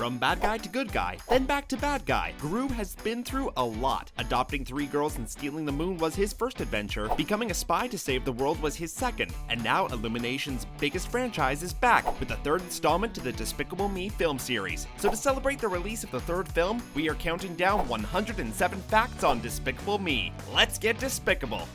From bad guy to good guy, then back to bad guy, Gru has been through a lot. Adopting 3 girls and stealing the moon was his first adventure, becoming a spy to save the world was his second, and now Illumination's biggest franchise is back with the 3rd installment to the Despicable Me film series. So to celebrate the release of the 3rd film, we are counting down 107 facts on Despicable Me. Let's get despicable!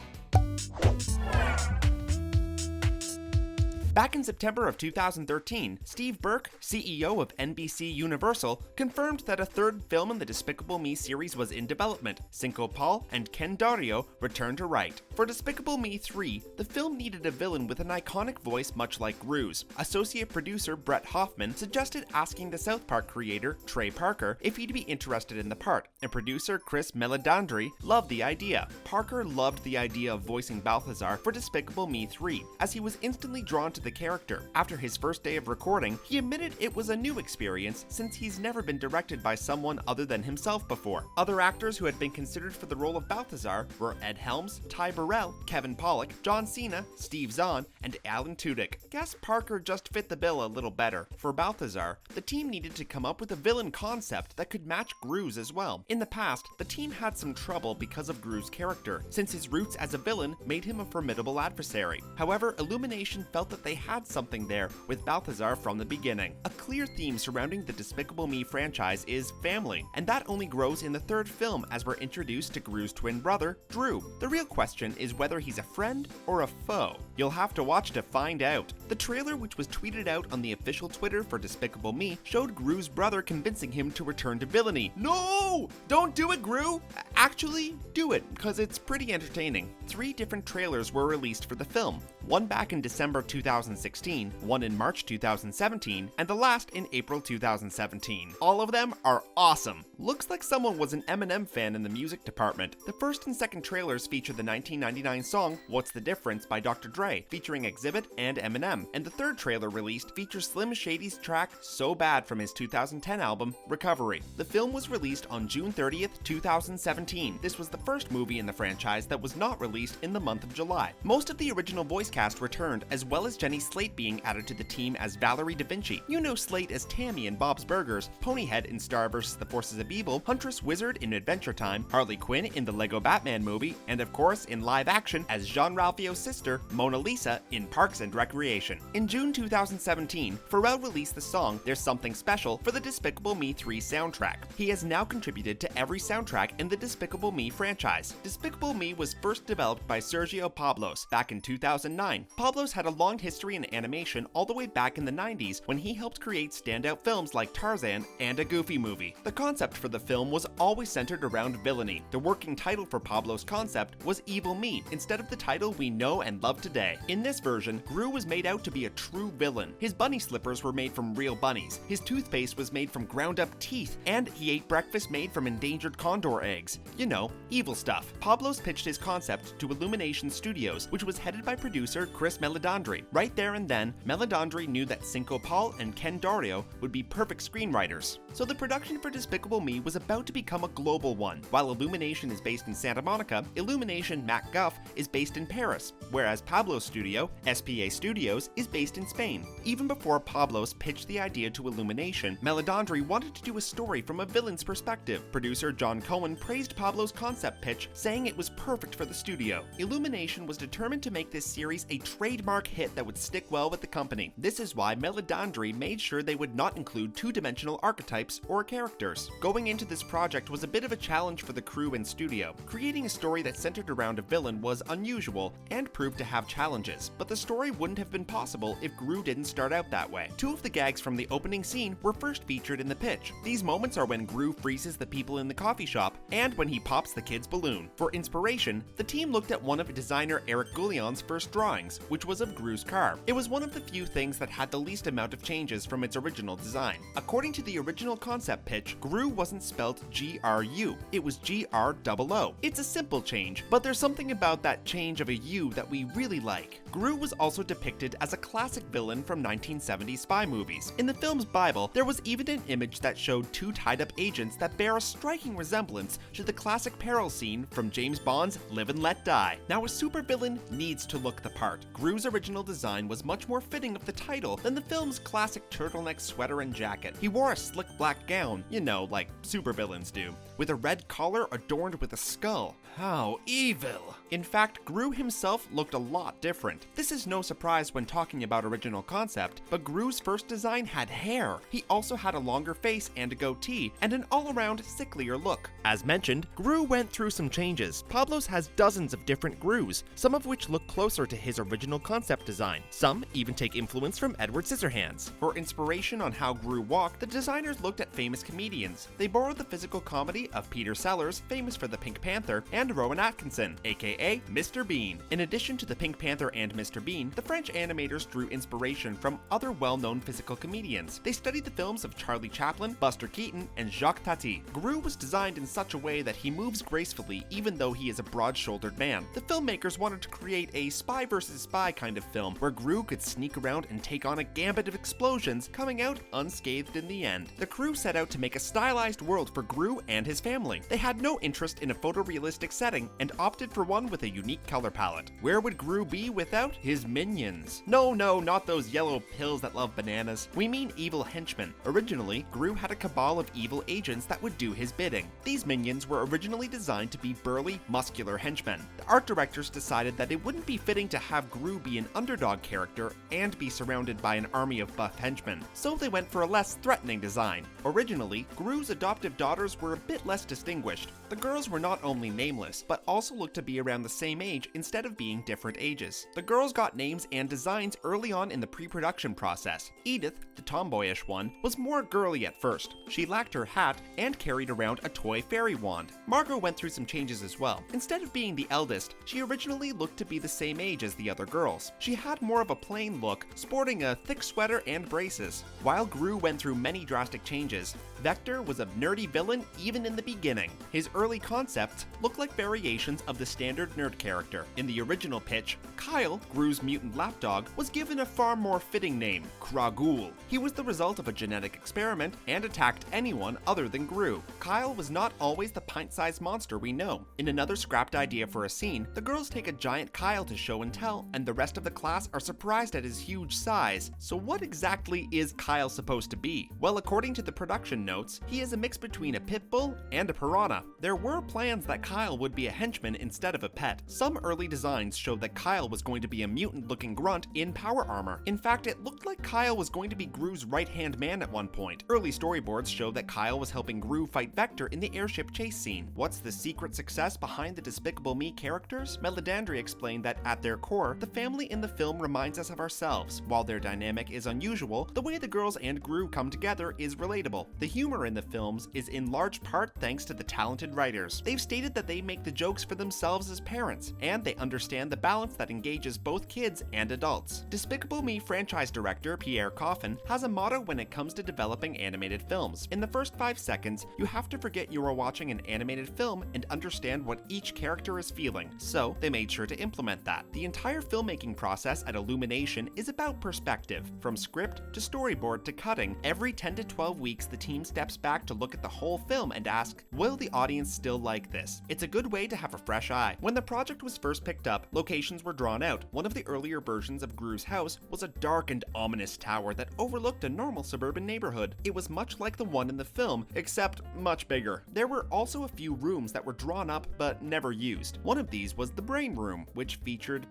Back in September of 2013, Steve Burke, CEO of NBC Universal, confirmed that a 3rd film in the Despicable Me series was in development. Cinco Paul and Ken Dario returned to write. For Despicable Me 3, the film needed a villain with an iconic voice much like Gru's. Associate producer Brett Hoffman suggested asking the South Park creator Trey Parker if he'd be interested in the part, and producer Chris Meledandri loved the idea. Parker loved the idea of voicing Balthazar for Despicable Me 3, as he was instantly drawn to the character. After his first day of recording, he admitted it was a new experience since he's never been directed by someone other than himself before. Other actors who had been considered for the role of Balthazar were Ed Helms, Ty Burrell, Kevin Pollak, John Cena, Steve Zahn, and Alan Tudyk. Guess Parker just fit the bill a little better. For Balthazar, the team needed to come up with a villain concept that could match Gru's as well. In the past, the team had some trouble because of Gru's character, since his roots as a villain made him a formidable adversary. However, Illumination felt that they had something there with Balthazar from the beginning. A clear theme surrounding the Despicable Me franchise is family, and that only grows in the 3rd film as we're introduced to Gru's twin brother, Drew. The real question is whether he's a friend or a foe. You'll have to watch to find out. The trailer, which was tweeted out on the official Twitter for Despicable Me, showed Gru's brother convincing him to return to villainy. No! Don't do it, Gru! Actually, do it, because it's pretty entertaining. 3 different trailers were released for the film. One back in December 2016, one in March 2017, and the last in April 2017. All of them are awesome. Looks like someone was an Eminem fan in the music department. The 1st and 2nd trailers feature the 1999 song What's the Difference by Dr. Dre, featuring Exhibit and Eminem, and the 3rd trailer released features Slim Shady's track So Bad from his 2010 album Recovery. The film was released on June 30th, 2017. This was the first movie in the franchise that was not released in the month of July. Most of the original voice cast returned, as well as Jenny Slate being added to the team as Valerie Da Vinci. You know Slate as Tammy in Bob's Burgers, Ponyhead in Star vs. the Forces of Evil, Huntress Wizard in Adventure Time, Harley Quinn in the Lego Batman movie, and of course in live action as Jean-Ralphio's sister, Mona Lisa, in Parks and Recreation. In June 2017, Pharrell released the song There's Something Special for the Despicable Me 3 soundtrack. He has now contributed to every soundtrack in the Despicable Me franchise. Despicable Me was first developed by Sergio Pablos back in 2009. Pablos had a long history in animation all the way back in the 90s when he helped create standout films like Tarzan and a Goofy movie. The concept for the film was always centered around villainy. The working title for Pablo's concept was Evil Me, instead of the title we know and love today. In this version, Gru was made out to be a true villain. His bunny slippers were made from real bunnies, his toothpaste was made from ground-up teeth, and he ate breakfast made from endangered condor eggs. You know, evil stuff. Pablos pitched his concept to Illumination Studios, which was headed by producer Chris Meledandri. Right there and then, Meledandri knew that Cinco Paul and Ken Dario would be perfect screenwriters. So the production for Despicable Me was about to become a global one. While Illumination is based in Santa Monica, Illumination Mac Guff is based in Paris, whereas Pablo's studio, SPA Studios, is based in Spain. Even before Pablos pitched the idea to Illumination, Meledandri wanted to do a story from a villain's perspective. Producer John Cohen praised Pablo's concept pitch, saying it was perfect for the studio. Illumination was determined to make this series a trademark hit that would stick well with the company. This is why Meledandri made sure they would not include two-dimensional archetypes or characters. Going into this project was a bit of a challenge for the crew and studio. Creating a story that centered around a villain was unusual and proved to have challenges, but the story wouldn't have been possible if Gru didn't start out that way. 2 of the gags from the opening scene were first featured in the pitch. These moments are when Gru freezes the people in the coffee shop and when he pops the kid's balloon. For inspiration, the team looked at one of designer Eric Goullion's first drawings, which was of Gru's car. It was one of the few things that had the least amount of changes from its original design. According to the original concept pitch, Gru wasn't spelled G-R-U, it was G-R-O-O. It's a simple change, but there's something about that change of a U that we really like. Gru was also depicted as a classic villain from 1970s spy movies. In the film's Bible, there was even an image that showed 2 tied-up agents that bear a striking resemblance to the classic peril scene from James Bond's Live and Let Die. Now, a supervillain needs to look the part, Gru's original design was much more fitting of the title than the film's classic turtleneck sweater and jacket. He wore a slick black gown, you know, like supervillains do, with a red collar adorned with a skull. How evil! In fact, Gru himself looked a lot different. This is no surprise when talking about original concept, but Gru's first design had hair. He also had a longer face and a goatee, and an all-around sicklier look. As mentioned, Gru went through some changes. Pablo's has dozens of different Grus, some of which look closer to his original concept design. Some even take influence from Edward Scissorhands. For inspiration on how Gru walked, the designers looked at famous comedians. They borrowed the physical comedy of Peter Sellers, famous for the Pink Panther, and Rowan Atkinson, aka Mr. Bean. In addition to the Pink Panther and Mr. Bean, the French animators drew inspiration from other well-known physical comedians. They studied the films of Charlie Chaplin, Buster Keaton, and Jacques Tati. Gru was designed in such a way that he moves gracefully even though he is a broad-shouldered man. The filmmakers wanted to create a spy versus spy kind of film where Gru could sneak around and take on a gambit of explosions, coming out unscathed in the end. The crew set out to make a stylized world for Gru and his family. They had no interest in a photorealistic setting and opted for one with a unique color palette. Where would Gru be without his minions? No, not those yellow pills that love bananas. We mean evil henchmen. Originally, Gru had a cabal of evil agents that would do his bidding. These minions were originally designed to be burly, muscular henchmen. The art directors decided that it wouldn't be fitting to have Gru be an underdog character and be surrounded by an army of buff henchmen, so they went for a less threatening design. Originally, Gru's adoptive daughters were a bit less distinguished. The girls were not only nameless, but also looked to be around the same age instead of being different ages. The girls got names and designs early on in the pre-production process. Edith, the tomboyish one, was more girly at first. She lacked her hat and carried around a toy fairy wand. Margot went through some changes as well. Instead of being the eldest, she originally looked to be the same age as the other girls. She had more of a plain look, sporting a thick sweater and braces. While Gru went through many drastic changes, Vector was a nerdy villain even in the beginning. His early concepts looked like variations of the standard nerd character. In the original pitch, Kyle, Gru's mutant lapdog, was given a far more fitting name, Kragul. He was the result of a genetic experiment and attacked anyone other than Gru. Kyle was not always the pint-sized monster we know. In another scrapped idea for a scene, the girls take a giant Kyle to show and tell, and the rest of the class are surprised at his huge size. So what exactly is Kyle supposed to be? Well, according to the production notes, he is a mix between a pit bull and a piranha. There were plans that Kyle would be a henchman instead of a pet. Some early designs showed that Kyle was going to be a mutant-looking grunt in power armor. In fact, it looked like Kyle was going to be Gru's right-hand man at one point. Early storyboards showed that Kyle was helping Gru fight Vector in the airship chase scene. What's the secret success behind the Despicable Me characters? Melisandre explained that at their core, the family in the film reminds us of ourselves. While their dynamic is unusual, the way the girls and Gru come together is relatable. The humor in the films is in large part thanks to the talented writers. They've stated that they make the jokes for themselves as parents, and they understand the balance that engages both kids and adults. Despicable Me franchise director Pierre Coffin has a motto when it comes to developing animated films. In the first 5 seconds, you have to forget you are watching an animated film and understand what each character is feeling. So, they made sure to implement that. The entire filmmaking process at Illumination is about perspective. From script to storyboard to cutting, every 10 to 12 weeks the team steps back to look at the whole film and ask, will the audience still like this? It's a good way to have a fresh eye. When the project was first picked up, locations were drawn out. One of the earlier versions of Gru's house was a dark and ominous tower that overlooked a normal suburban neighborhood. It was much like the one in the film, except much bigger. There were also a few rooms that were drawn up but never used. One of these was the brain room, which featured,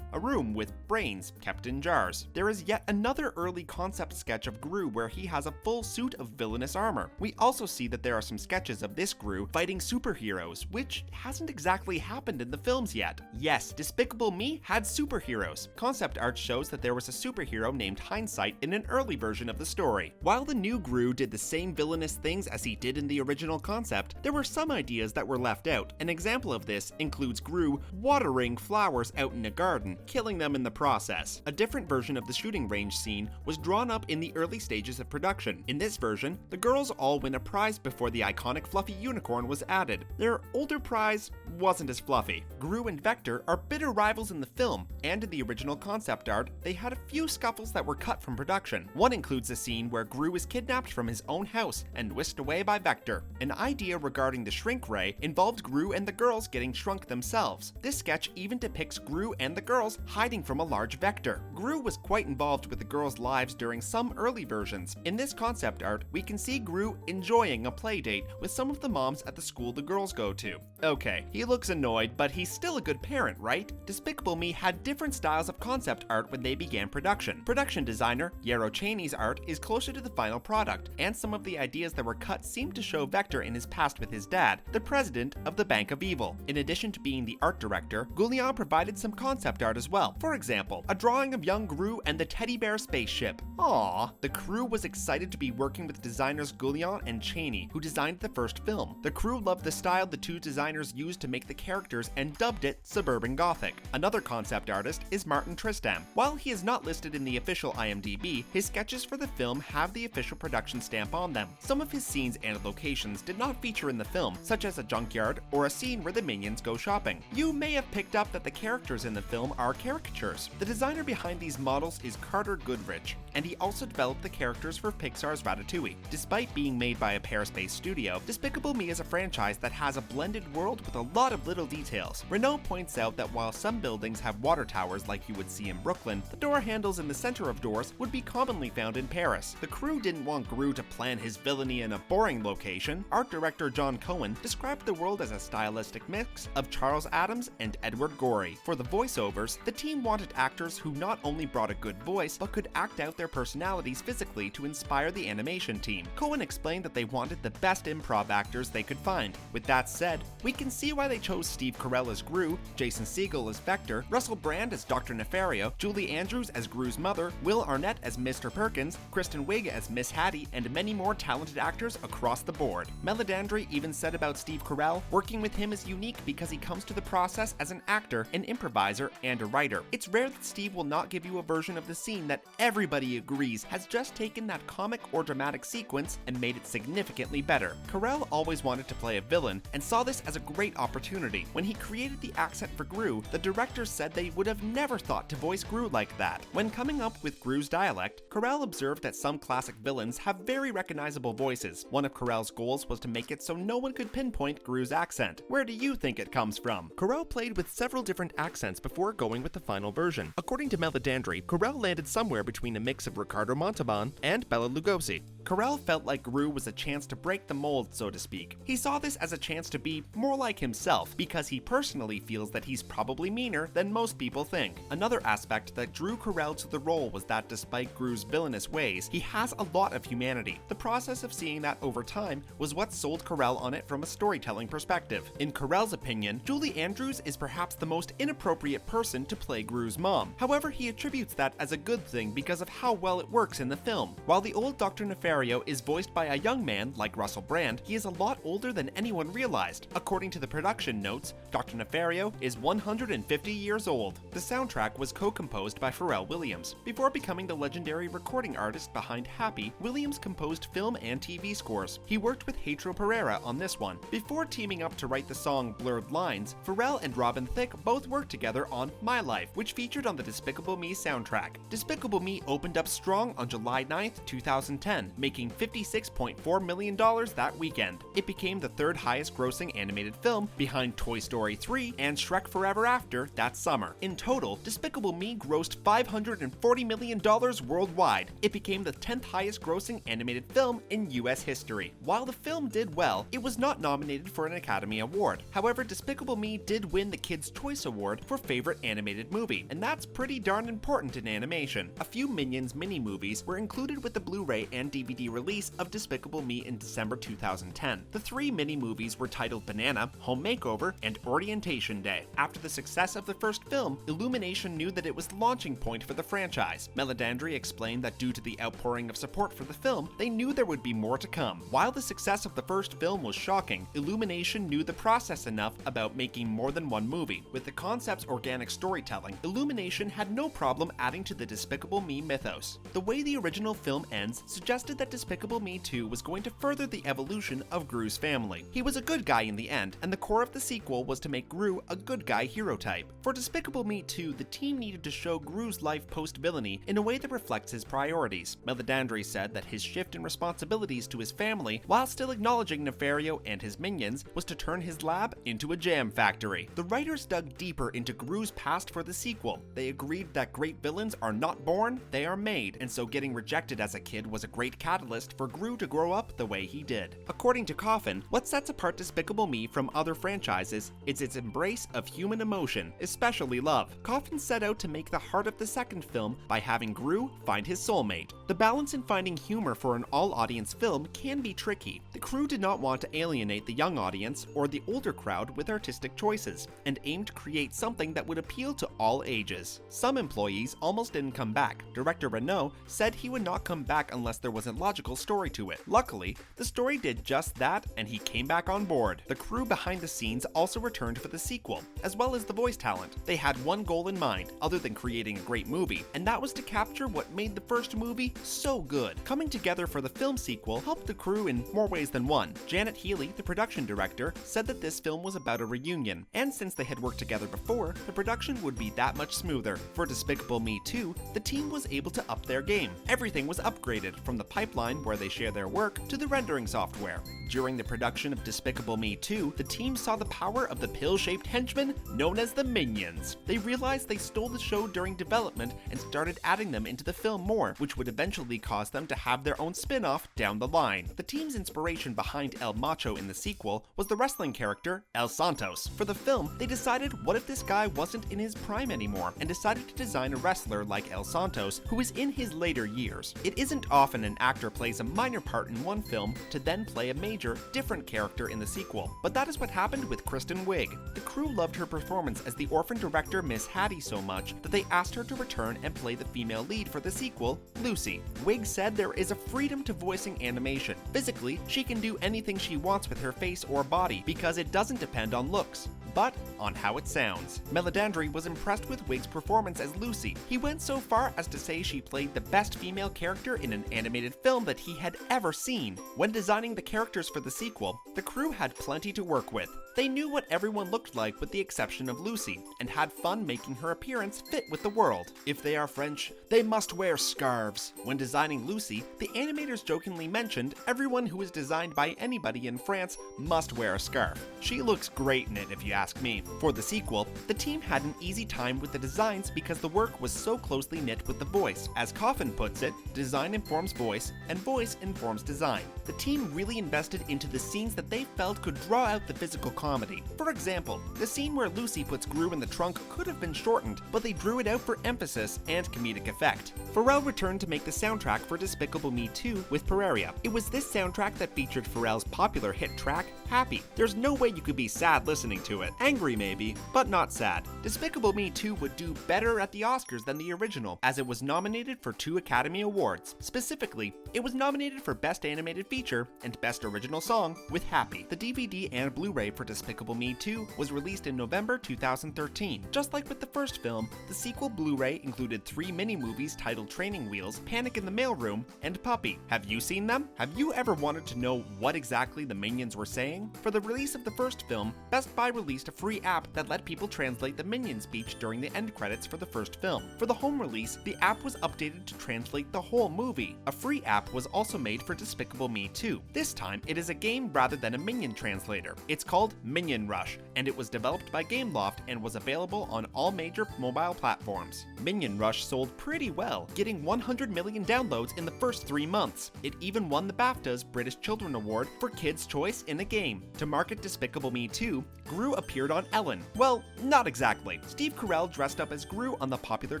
a room with brains kept in jars. There is yet another early concept sketch of Gru where he has a full suit of villainous armor. We also see that there are some sketches of this Gru fighting superheroes, which hasn't exactly happened in the films yet. Yes, Despicable Me had superheroes. Concept art shows that there was a superhero named Hindsight in an early version of the story. While the new Gru did the same villainous things as he did in the original concept, there were some ideas that were left out. An example of this includes Gru watering flowers out in a garden, killing them in the process. A different version of the shooting range scene was drawn up in the early stages of production. In this version, the girls all win a prize before the iconic fluffy unicorn was added. Their older prize wasn't as fluffy. coffee. Gru and Vector are bitter rivals in the film, and in the original concept art, they had a few scuffles that were cut from production. One includes a scene where Gru is kidnapped from his own house and whisked away by Vector. An idea regarding the shrink ray involved Gru and the girls getting shrunk themselves. This sketch even depicts Gru and the girls hiding from a large Vector. Gru was quite involved with the girls' lives during some early versions. In this concept art, we can see Gru enjoying a play date with some of the moms at the school the girls go to. Okay, he looks annoyed, but he's still a good parent, right? Despicable Me had different styles of concept art when they began production. Production designer Yarrow Chayne's art is closer to the final product, and some of the ideas that were cut seem to show Vector in his past with his dad, the president of the Bank of Evil. In addition to being the art director, Goulian provided some concept art as well. For example, a drawing of young Gru and the teddy bear spaceship. Aww. The crew was excited to be working with designers Goulian and Chayne, who designed the first film. The crew loved the style the two designers used to make the characters and dubbed it Suburban Gothic. Another concept artist is Martin Tristam. While he is not listed in the official IMDb, his sketches for the film have the official production stamp on them. Some of his scenes and locations did not feature in the film, such as a junkyard or a scene where the minions go shopping. You may have picked up that the characters in the film are caricatures. The designer behind these models is Carter Goodrich, and he also developed the characters for Pixar's Ratatouille. Despite being made by a Paris-based studio, Despicable Me is a franchise that has a blended world with a lot of little details. Renault points out that while some buildings have water towers like you would see in Brooklyn, the door handles in the center of doors would be commonly found in Paris. The crew didn't want Gru to plan his villainy in a boring location. Art director John Cohen described the world as a stylistic mix of Charles Addams and Edward Gorey. For the voiceovers, the team wanted actors who not only brought a good voice, but could act out their personalities physically to inspire the animation team. Cohen explained that they wanted the best improv actors they could find. With that said, we can see why they chose Steve Carell as Gru, Jason Segel as Vector, Russell Brand as Dr. Nefario, Julie Andrews as Gru's mother, Will Arnett as Mr. Perkins, Kristen Wiig as Miss Hattie, and many more talented actors across the board. Meledandri even said about Steve Carell, working with him is unique because he comes to the process as an actor, an improviser, and a writer. It's rare that Steve will not give you a version of the scene that everybody agrees has just taken that comic or dramatic sequence and made it significantly better. Carell always wanted to play a villain and saw this as a great opportunity. When he created the accent for Gru, the directors said they would have never thought to voice Gru like that. When coming up with Gru's dialect, Carell observed that some classic villains have very recognizable voices. One of Carell's goals was to make it so no one could pinpoint Gru's accent. Where do you think it comes from? Carell played with several different accents before going with the final version. According to Meledandri, Carell landed somewhere between a mix of Ricardo Montalban and Bela Lugosi. Carell felt like Gru was a chance to break the mold, so to speak. He saw this as a chance to be more like himself, because he personally feels that he's probably meaner than most people think. Another aspect that drew Carell to the role was that despite Gru's villainous ways, he has a lot of humanity. The process of seeing that over time was what sold Carell on it from a storytelling perspective. In Carell's opinion, Julie Andrews is perhaps the most inappropriate person to play Gru's mom. However, he attributes that as a good thing because of how well it works in the film. While the old Dr. Nefario is voiced by a young man like Russell Brand, he is a lot older than anyone realized. According to the production notes, Dr. Nefario is 150 years old. The soundtrack was co-composed by Pharrell Williams. Before becoming the legendary recording artist behind Happy, Williams composed film and TV scores. He worked with Hatro Pereira on this one. Before teaming up to write the song Blurred Lines, Pharrell and Robin Thicke both worked together on My Life, which featured on the Despicable Me soundtrack. Despicable Me opened up strong on July 9th, 2010, making $56.4 million that weekend. It became the third highest grossing animated film behind Toy Story 3 and Shrek Forever After that summer. In total, Despicable Me grossed $540 million worldwide. It became the 10th highest grossing animated film in US history. While the film did well, it was not nominated for an Academy Award. However, Despicable Me did win the Kids' Choice Award for Favorite Animated Movie, and that's pretty darn important in animation. A few Minions mini-movies were included with the Blu-ray and DVD release of Despicable Me in December 2010. The three mini-movies were titled Banana, Home Makeover, and Orientation Day. After the success of the first film, Illumination knew that it was the launching point for the franchise. Meledandri explained that due to the outpouring of support for the film, they knew there would be more to come. While the success of the first film was shocking, Illumination knew the process enough about making more than one movie. With the concept's organic storytelling, Illumination had no problem adding to the Despicable Me mythos. The way the original film ends suggested that Despicable Me 2 was going to further the evolution of Gru's family. He was a good guy in the end, and the core of the sequel was to make Gru a good guy hero type. For Despicable Me 2, the team needed to show Gru's life post-villainy in a way that reflects his priorities. Meledandri said that his shift in responsibilities to his family, while still acknowledging Nefario and his minions, was to turn his lab into a jam factory. The writers dug deeper into Gru's past for the sequel. They agreed that great villains are not born, they are made, and so getting rejected as a kid was a great catalyst for Gru to grow up the way he did. According to Coffin, what sets apart Despicable Me from other franchises is its embrace of human emotion, especially love. Coffin set out to make the heart of the second film by having Gru find his soulmate. The balance in finding humor for an all-audience film can be tricky. The crew did not want to alienate the young audience or the older crowd with artistic choices, and aimed to create something that would appeal to all ages. Some employees almost didn't come back. Director Renault said he would not come back unless there was a logical story to it. Luckily, the story did just that, and he came back on board. The crew behind the scenes also returned for the sequel, as well as the voice talent. They had one goal in mind, other than creating a great movie, and that was to capture what made the first movie so good. Coming together for the film sequel helped the crew in more ways than one. Janet Healy, the production director, said that this film was about a reunion, and since they had worked together before, the production would be that much smoother. For Despicable Me 2, the team was able to up their game. Everything was upgraded, from the pipeline where they share their work to the rendering software. During the production of Despicable Me 2, the team saw the power of the pill-shaped henchmen known as the Minions. They realized they stole the show during development and started adding them into the film more, which would eventually cause them to have their own spin-off down the line. The team's inspiration behind El Macho in the sequel was the wrestling character El Santos. For the film, they decided what if this guy wasn't in his prime anymore, and decided to design a wrestler like El Santos who is in his later years. It isn't often an actor plays a minor part in one film to then play a major, different character in the sequel, but that is what happened with Kristen Wiig. The crew loved her performance as the orphan director Miss Hattie so much that they asked her to return and play the female lead for the sequel, Lucy. Wiig said there is a freedom to voicing animation. Physically, she can do anything she wants with her face or body because it doesn't depend on looks, but on how it sounds. Meledandri was impressed with Wiig's performance as Lucy. He went so far as to say she played the best female character in an animated film that he had ever seen. When designing the characters for the sequel, the crew had plenty to work with. They knew what everyone looked like with the exception of Lucy, and had fun making her appearance fit with the world. If they are French, they must wear scarves. When designing Lucy, the animators jokingly mentioned everyone who is designed by anybody in France must wear a scarf. She looks great in it if you ask me. For the sequel, the team had an easy time with the designs because the work was so closely knit with the voice. As Coffin puts it, design informs voice, and voice informs design. The team really invested into the scenes that they felt could draw out the physical comedy. For example, the scene where Lucy puts Gru in the trunk could have been shortened, but they drew it out for emphasis and comedic effect. Pharrell returned to make the soundtrack for Despicable Me 2 with Pereira. It was this soundtrack that featured Pharrell's popular hit track, Happy. There's no way you could be sad listening to it. Angry maybe, but not sad. Despicable Me 2 would do better at the Oscars than the original, as it was nominated for 2 Academy Awards. Specifically, it was nominated for Best Animated Feature and Best Original Song with Happy. The DVD and Blu-ray for Despicable Me 2 was released in November 2013. Just like with the first film, the sequel Blu-ray included 3 mini-movies titled Training Wheels, Panic in the Mailroom, and Puppy. Have you seen them? Have you ever wanted to know what exactly the Minions were saying? For the release of the first film, Best Buy released a free app that let people translate the Minion speech during the end credits for the first film. For the home release, the app was updated to translate the whole movie. A free app was also made for Despicable Me 2. This time, it is a game rather than a Minion translator. It's called Minion Rush, and it was developed by Gameloft and was available on all major mobile platforms. Minion Rush sold pretty well, getting 100 million downloads in the first 3 months. It even won the BAFTA's British Children Award for Kids' Choice in a Game. To market Despicable Me 2, Gru appeared on Ellen. Well, not exactly. Steve Carell dressed up as Gru on the popular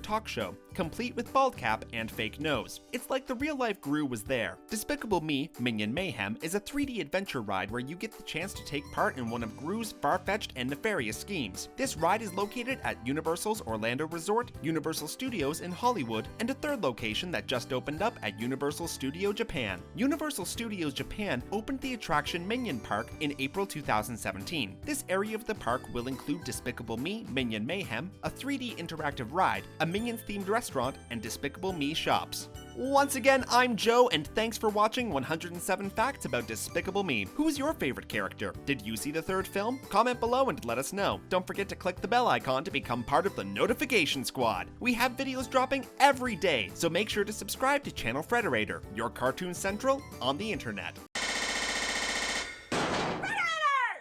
talk show, complete with bald cap and fake nose. It's like the real-life Gru was there. Despicable Me, Minion Mayhem is a 3D adventure ride where you get the chance to take part in one of Gru's far-fetched and nefarious schemes. This ride is located at Universal's Orlando Resort, Universal Studios in Hollywood, and a third location that just opened up at Universal Studio Japan. Universal Studios Japan opened the attraction Minion Park in April 2017. This area of the park will include Despicable Me, Minion Mayhem, a 3D interactive ride, a Minions-themed restaurant, and Despicable Me shops. Once again, I'm Joe, and thanks for watching 107 Facts About Despicable Me. Who's your favorite character? Did you see the third film? Comment below and let us know. Don't forget to click the bell icon to become part of the notification squad. We have videos dropping every day, so make sure to subscribe to Channel Frederator, your cartoon central on the internet.